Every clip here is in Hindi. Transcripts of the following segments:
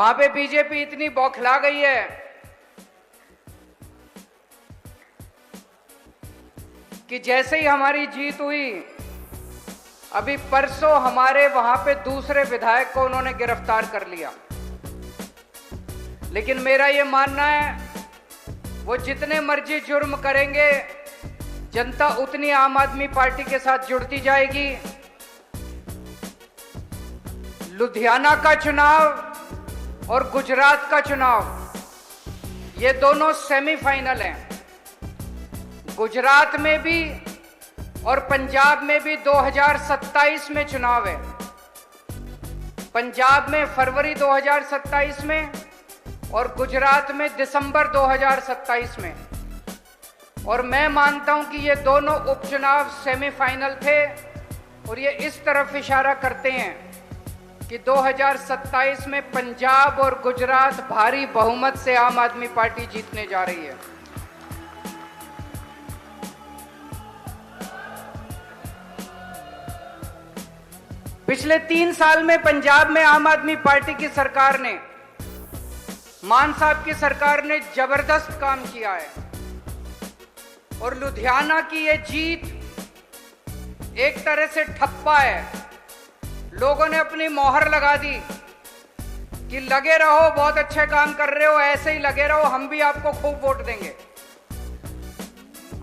वहां पे बीजेपी इतनी बौखला गई है कि जैसे ही हमारी जीत हुई, अभी परसों हमारे वहां पे दूसरे विधायक को उन्होंने गिरफ्तार कर लिया। लेकिन मेरा यह मानना है, वो जितने मर्जी जुर्म करेंगे, जनता उतनी आम आदमी पार्टी के साथ जुड़ती जाएगी। लुधियाना का चुनाव और गुजरात का चुनाव, ये दोनों सेमीफाइनल हैं। गुजरात में भी और पंजाब में भी 2027 में चुनाव है। पंजाब में फरवरी 2027 में और गुजरात में दिसंबर 2027 में। और मैं मानता हूं कि ये दोनों उपचुनाव सेमीफाइनल थे और ये इस तरफ इशारा करते हैं कि 2027 में पंजाब और गुजरात भारी बहुमत से आम आदमी पार्टी जीतने जा रही है। पिछले 3 साल में पंजाब में आम आदमी पार्टी की सरकार ने, मान साहब की सरकार ने जबरदस्त काम किया है। और लुधियाना की ये जीत एक तरह से ठप्पा है। लोगों ने अपनी मोहर लगा दी कि लगे रहो, बहुत अच्छे काम कर रहे हो, ऐसे ही लगे रहो, हम भी आपको खूब वोट देंगे।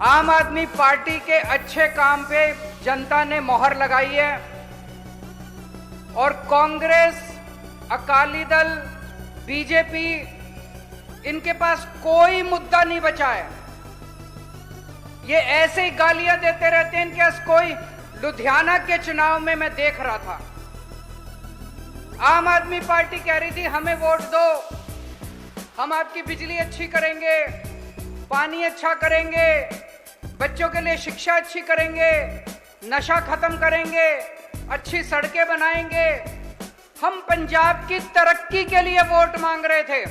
आम आदमी पार्टी के अच्छे काम पे जनता ने मोहर लगाई है और कांग्रेस, अकाली दल, बीजेपी, इनके पास कोई मुद्दा नहीं बचा है। ये ऐसे ही गालियां देते रहते हैं, इनके पास कोई। लुधियाना के चुनाव में मैं देख रहा था, आम आदमी पार्टी कह रही थी हमें वोट दो, हम आपकी बिजली अच्छी करेंगे, पानी अच्छा करेंगे, बच्चों के लिए शिक्षा अच्छी करेंगे, नशा खत्म करेंगे, अच्छी सड़कें बनाएंगे। हम पंजाब की तरक्की के लिए वोट मांग रहे थे।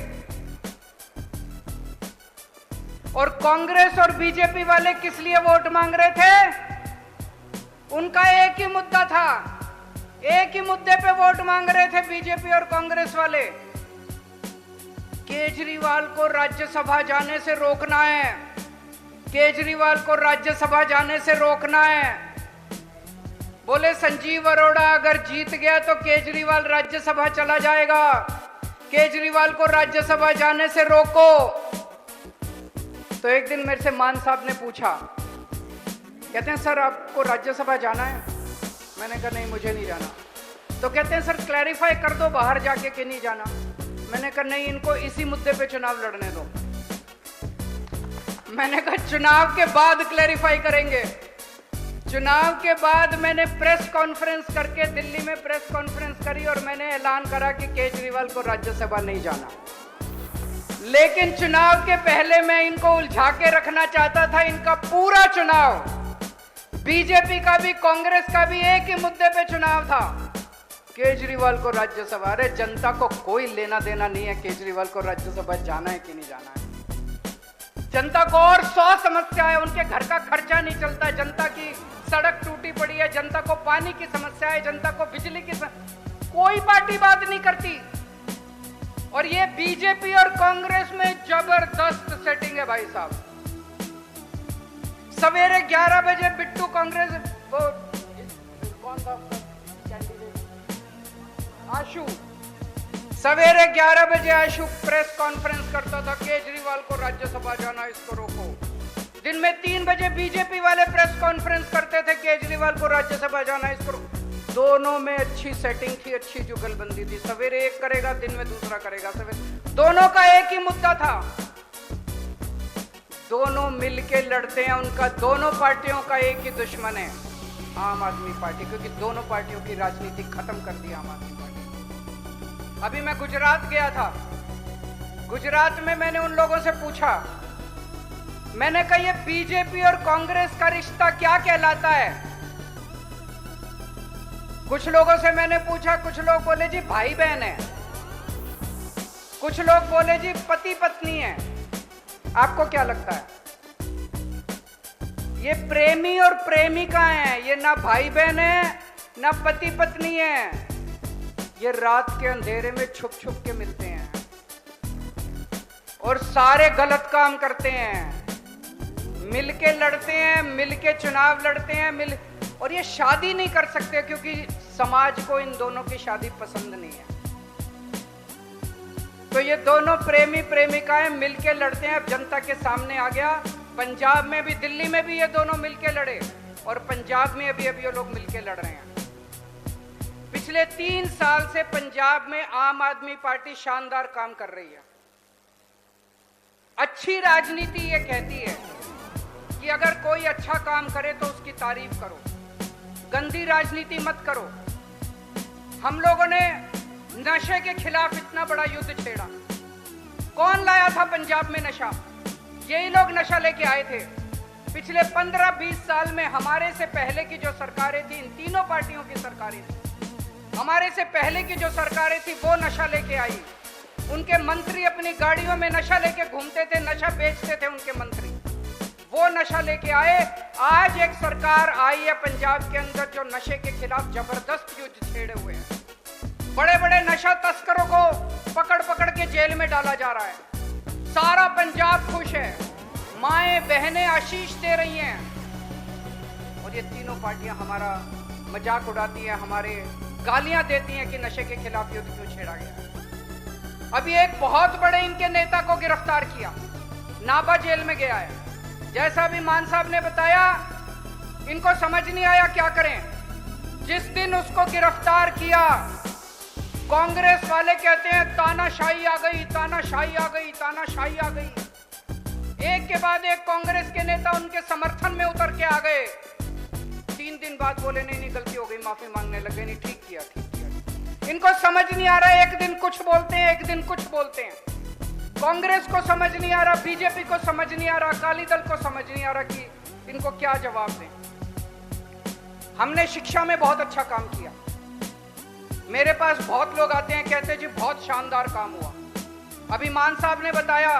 और कांग्रेस और बीजेपी वाले किस लिए वोट मांग रहे थे? उनका एक ही मुद्दा था, एक ही मुद्दे पे वोट मांग रहे थे बीजेपी और कांग्रेस वाले। केजरीवाल को राज्यसभा जाने से रोकना है, केजरीवाल को राज्यसभा जाने से रोकना है। बोले संजीव अरोड़ा अगर जीत गया तो केजरीवाल राज्यसभा चला जाएगा, केजरीवाल को राज्यसभा जाने से रोको। तो एक दिन मेरे से मान साहब ने पूछा, कहते हैं सर आपको राज्यसभा जाना है? मैंने कहा नहीं मुझे नहीं जाना। तो कहते हैं सर क्लैरिफाई कर दो बाहर जाके कि नहीं जाना। मैंने कहा नहीं, इनको इसी मुद्दे पे चुनाव लड़ने दो। मैंने कहा चुनाव के बाद क्लैरिफाई करेंगे। चुनाव के बाद मैंने प्रेस कॉन्फ्रेंस करके, दिल्ली में प्रेस कॉन्फ्रेंस करी और मैंने ऐलान करा कि केजरीवाल को राज्यसभा नहीं जाना। लेकिन चुनाव के पहले मैं इनको उलझा के रखना चाहता था। इनका पूरा चुनाव, बीजेपी का भी कांग्रेस का भी, एक ही मुद्दे पे चुनाव था, केजरीवाल को राज्यसभा। अरे जनता को कोई लेना देना नहीं है केजरीवाल को राज्यसभा जाना है कि नहीं जाना है। जनता को और 100 समस्या है, उनके घर का खर्चा नहीं चलता, जनता की सड़क टूटी पड़ी है, जनता को पानी की समस्या है, जनता को बिजली की कोई पार्टी बात नहीं करती। और ये बीजेपी और कांग्रेस में जबरदस्त सेटिंग है भाई साहब। सवेरे 11 बजे बिट्टू कांग्रेस, वो कौन था कैंडिडेट, आशु, सवेरे 11 बजे आशु प्रेस कॉन्फ्रेंस करता था केजरीवाल को राज्यसभा जाना, इसको रोको। दिन में 3 बजे बीजेपी वाले प्रेस कॉन्फ्रेंस करते थे केजरीवाल को राज्यसभा जाना, इसको रोको। दोनों में अच्छी सेटिंग थी, अच्छी जुगलबंदी थी। सवेरे एक करेगा, दिन में दूसरा करेगा। सवेरे दोनों का एक ही मुद्दा था, दोनों मिलके लड़ते हैं। उनका दोनों पार्टियों का एक ही दुश्मन है, आम आदमी पार्टी, क्योंकि दोनों पार्टियों की राजनीति खत्म कर दी आम आदमी पार्टी। अभी मैं गुजरात गया था, गुजरात में मैंने उन लोगों से पूछा, मैंने कहा ये बीजेपी और कांग्रेस का रिश्ता क्या कहलाता है? कुछ लोगों से मैंने पूछा, कुछ लोग बोले जी भाई बहन है, कुछ लोग बोले जी पति पत्नी है। आपको क्या लगता है? ये प्रेमी और प्रेमिका हैं, ये ना भाई बहन है ना पति पत्नी है, ये रात के अंधेरे में छुप छुप के मिलते हैं। और सारे गलत काम करते हैं, मिलके लड़ते हैं, मिलके चुनाव लड़ते हैं, और ये शादी नहीं कर सकते क्योंकि समाज को इन दोनों की शादी पसंद नहीं है। तो ये दोनों प्रेमी प्रेमिकाएं मिलके लड़ते हैं। अब जनता के सामने आ गया, पंजाब में भी, दिल्ली में भी ये दोनों मिलके लड़े, और पंजाब में अभी ये लोग मिलके लड़ रहे हैं। पिछले 3 साल से पंजाब में आम आदमी पार्टी शानदार काम कर रही है। अच्छी राजनीति ये कहती है कि अगर कोई अच्छा काम करे तो उसकी तारीफ करो, गंदी राजनीति मत करो। हम लोगों ने नशे के खिलाफ इतना बड़ा युद्ध छेड़ा। कौन लाया था पंजाब में नशा? यही लोग नशा लेके आए थे। पिछले 15-20 साल में हमारे से पहले की जो सरकारें थी, इन तीनों पार्टियों की सरकारें थी, हमारे से पहले की जो सरकारें थी वो नशा लेके आई। उनके मंत्री अपनी गाड़ियों में नशा लेके घूमते थे, नशा बेचते थे उनके मंत्री, वो नशा लेके आए। आज एक सरकार आई है पंजाब के अंदर जो नशे के खिलाफ जबरदस्त युद्ध छेड़े हुए हैं। बड़े बड़े नशा तस्करों को पकड़ पकड़ के जेल में डाला जा रहा है। सारा पंजाब खुश है, माएं बहनें आशीष दे रही हैं, और ये तीनों पार्टियां हमारा मजाक उड़ाती हैं, हमारे गालियां देती हैं कि नशे के खिलाफ युद्ध क्यों छेड़ा गया। अभी एक बहुत बड़े इनके नेता को गिरफ्तार किया, नाभा जेल में गया है। जैसा अभी मान साहब ने बताया, इनको समझ नहीं आया क्या करें। जिस दिन उसको गिरफ्तार किया, कांग्रेस वाले कहते हैं तानाशाही आ गई, तानाशाही आ गई, तानाशाही आ गई। एक के बाद एक कांग्रेस के नेता उनके समर्थन में उतर के आ गए। 3 दिन बाद बोले नहीं गलती हो गई, माफी मांगने लगे, नहीं ठीक किया, ठीक किया। इनको समझ नहीं आ रहा, एक दिन कुछ बोलते हैं, एक दिन कुछ बोलते हैं। कांग्रेस को समझ नहीं आ रहा, बीजेपी को समझ नहीं आ रहा, अकाली दल को समझ नहीं आ रहा कि इनको क्या जवाब दें। हमने शिक्षा में बहुत अच्छा काम किया। मेरे पास बहुत लोग आते हैं, कहते जी बहुत शानदार काम हुआ। अभी मान साहब ने बताया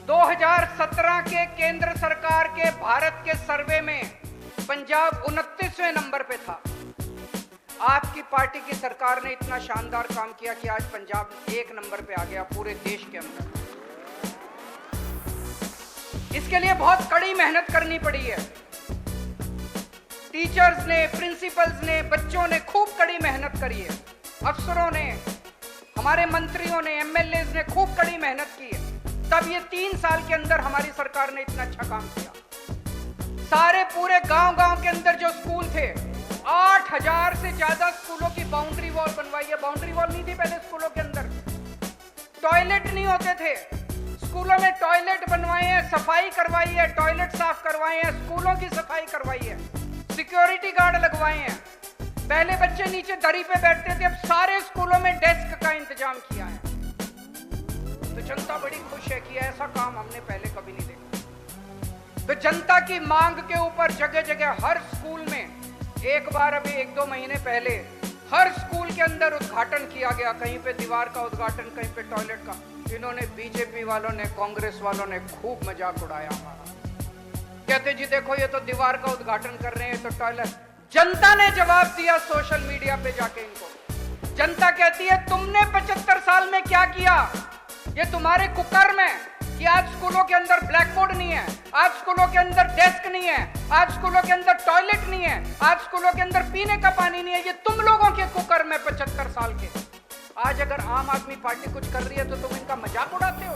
2017 के केंद्र सरकार के भारत के सर्वे में पंजाब 29वें नंबर पे था। आपकी पार्टी की सरकार ने इतना शानदार काम किया कि आज पंजाब 1 नंबर पे आ गया पूरे देश के अंदर। इसके लिए बहुत कड़ी मेहनत करनी पड़ी है। टीचर्स ने, प्रिंसिपल्स ने, बच्चों ने खूब कड़ी मेहनत करी है। अफसरों ने, हमारे मंत्रियों ने, एमएलए ने खूब कड़ी मेहनत की है। तब ये 3 साल के अंदर हमारी सरकार ने इतना अच्छा काम किया। सारे पूरे गांव-गांव के अंदर जो स्कूल थे, 8000 से ज्यादा स्कूलों की बाउंड्री वॉल बनवाई है। बाउंड्री वॉल नहीं थी पहले स्कूलों के अंदर, टॉयलेट नहीं होते थे, स्कूलों में टॉयलेट बनवाए हैं, सफाई करवाई है, टॉयलेट साफ करवाए हैं, स्कूलों की सफाई करवाई है, सिक्योरिटी गार्ड लगवाए हैं। पहले बच्चे नीचे दरी पे बैठते थे, अब सारे स्कूलों में डेस्क का इंतजाम किया है। तो जनता बड़ी खुश है कि ऐसा काम हमने पहले कभी नहीं देखा। तो जनता की मांग के ऊपर जगह जगह हर स्कूल में, एक बार अभी 1-2 महीने पहले हर स्कूल के अंदर उद्घाटन किया गया। कहीं पे दीवार का उद्घाटन, कहीं पे टॉयलेट का। इन्होंने, बीजेपी वालों ने, कांग्रेस वालों ने खूब मजाक उड़ाया हमारा। कहते जी देखो ये तो दीवार का उद्घाटन कर रहे हैं, तो टॉयलेट। जनता ने जवाब दिया सोशल मीडिया पे जाके इनको। जनता कहती है तुमने 75 साल में क्या किया? ये तुम्हारे कुकर्म है कि आज स्कूलों के अंदर ब्लैक बोर्ड नहीं है, आज स्कूलों के अंदर डेस्क नहीं है, आज स्कूलों के अंदर टॉयलेट नहीं है, आज स्कूलों के अंदर पीने का पानी नहीं है। ये तुम लोगों के कुकर्म है 75 साल के। आज अगर आम आदमी पार्टी कुछ कर रही है तो तुम इनका मजाक उड़ाते हो।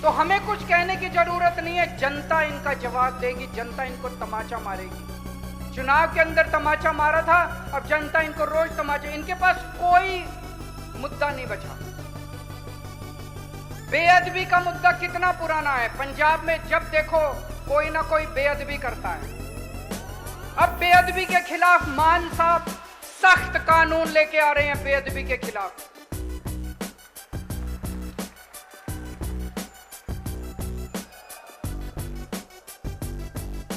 तो हमें कुछ कहने की जरूरत नहीं है, जनता इनका जवाब देगी, जनता इनको तमाचा मारेगी। चुनाव के अंदर तमाचा मारा था, अब जनता इनको रोज तमाचा। इनके पास कोई मुद्दा नहीं बचा। बेअदबी का मुद्दा कितना पुराना है, पंजाब में जब देखो कोई ना कोई बेअदबी करता है। अब बेअदबी के खिलाफ मान साहब सख्त कानून लेके आ रहे हैं बेअदबी के खिलाफ।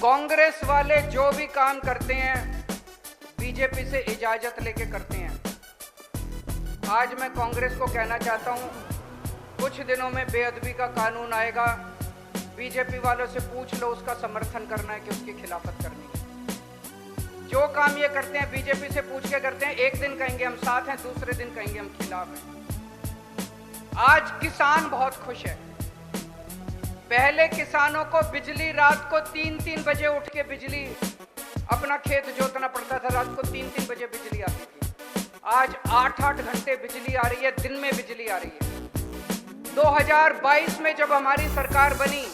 कांग्रेस वाले जो भी काम करते हैं बीजेपी से इजाजत लेके करते हैं। आज मैं कांग्रेस को कहना चाहता हूं, कुछ दिनों में बेअदबी का कानून आएगा, बीजेपी वालों से पूछ लो उसका समर्थन करना है कि उसकी खिलाफत करनी है। जो काम ये करते हैं बीजेपी से पूछ के करते हैं। एक दिन कहेंगे हम साथ हैं, दूसरे दिन कहेंगे हम खिलाफ हैं। आज किसान बहुत खुश है। पहले किसानों को बिजली रात को 3-3 बजे उठ के बिजली अपना खेत जोतना पड़ता था, रात को 3-3 बजे बिजली आती थी। आज 8-8 घंटे बिजली आ रही है, दिन में बिजली आ रही है। 2022 में जब हमारी सरकार बनी,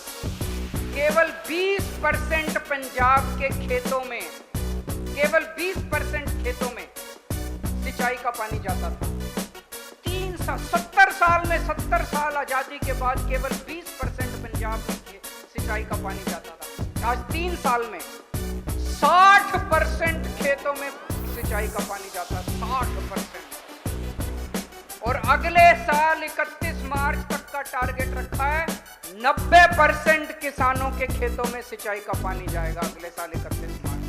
केवल 20% पंजाब के खेतों में, केवल 20% खेतों में सिंचाई का पानी जाता था। 70 साल में, 70 साल आजादी के बाद केवल 20% पंजाब में सिंचाई का पानी जाता था। आज 3 साल में 60% खेतों में सिंचाई का पानी जाता है, 60%। और अगले साल 31 मार्च तक का टारगेट रखा है, 90% किसानों के खेतों में सिंचाई का पानी जाएगा अगले साल 31 मार्च।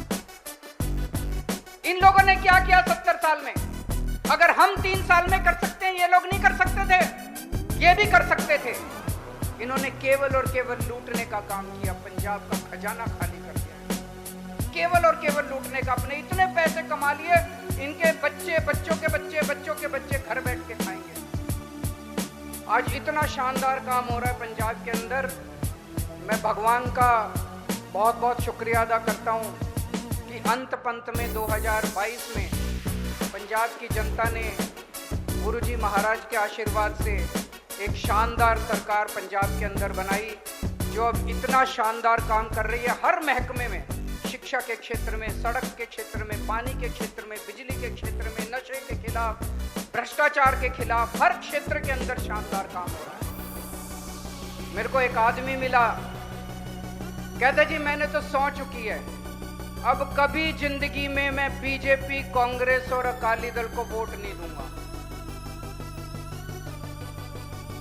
इन लोगों ने क्या किया 70 साल में? अगर हम 3 साल में कर सकते हैं, ये लोग नहीं कर सकते थे? ये भी कर सकते थे। इन्होंने केवल और केवल लूटने का काम किया, पंजाब का खजाना खाली कर दिया। केवल और केवल लूटने का। अपने इतने पैसे कमा लिए, इनके बच्चे, बच्चों के बच्चे, बच्चों के बच्चे घर बैठ के खाएंगे। आज इतना शानदार काम हो रहा है पंजाब के अंदर। मैं भगवान का बहुत बहुत शुक्रिया अदा करता हूँ कि अंत पंत में 2022 में पंजाब की जनता ने गुरुजी महाराज के आशीर्वाद से एक शानदार सरकार पंजाब के अंदर बनाई, जो अब इतना शानदार काम कर रही है हर महकमे में। शिक्षा के क्षेत्र में, सड़क के क्षेत्र में, पानी के क्षेत्र में, बिजली के क्षेत्र में, नशे के खिलाफ, भ्रष्टाचार के खिलाफ, हर क्षेत्र के अंदर शानदार काम हो रहा है। मेरे को एक आदमी मिला, कहता जी मैंने तो सौं चुकी है, अब कभी जिंदगी में मैं बीजेपी, कांग्रेस और अकाली दल को वोट नहीं दूंगा।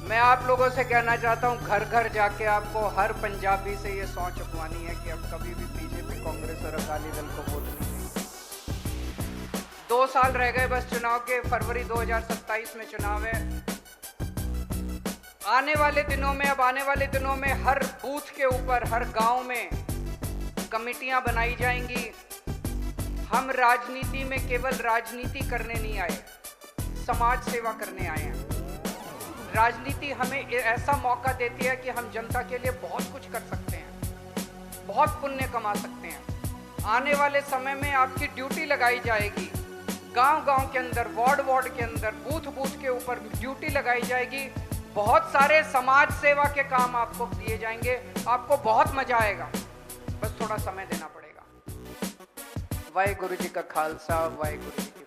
मैं आप लोगों से कहना चाहता हूं, घर घर जाके आपको हर पंजाबी से ये सौं चुकवानी है कि अब कभी भी बीजेपी, कांग्रेस और अकाली दल को वोट नहीं देंगे। 2 साल रह गए बस चुनाव के, फरवरी 2027 में चुनाव है। आने वाले दिनों में, अब आने वाले दिनों में हर बूथ के ऊपर, हर गांव में कमेटियां बनाई जाएंगी। हम राजनीति में केवल राजनीति करने नहीं आए, समाज सेवा करने आए हैं। राजनीति हमें ऐसा मौका देती है कि हम जनता के लिए बहुत कुछ कर सकते हैं, बहुत पुण्य कमा सकते हैं। आने वाले समय में आपकी ड्यूटी लगाई जाएगी, गांव-गांव के अंदर, वार्ड के अंदर, बूथ के ऊपर ड्यूटी लगाई जाएगी। बहुत सारे समाज सेवा के काम आपको दिए जाएंगे, आपको बहुत मजा आएगा, बस थोड़ा समय देना पड़ेगा। वाहेगुरु जी का खालसा, वाहेगुरु जी की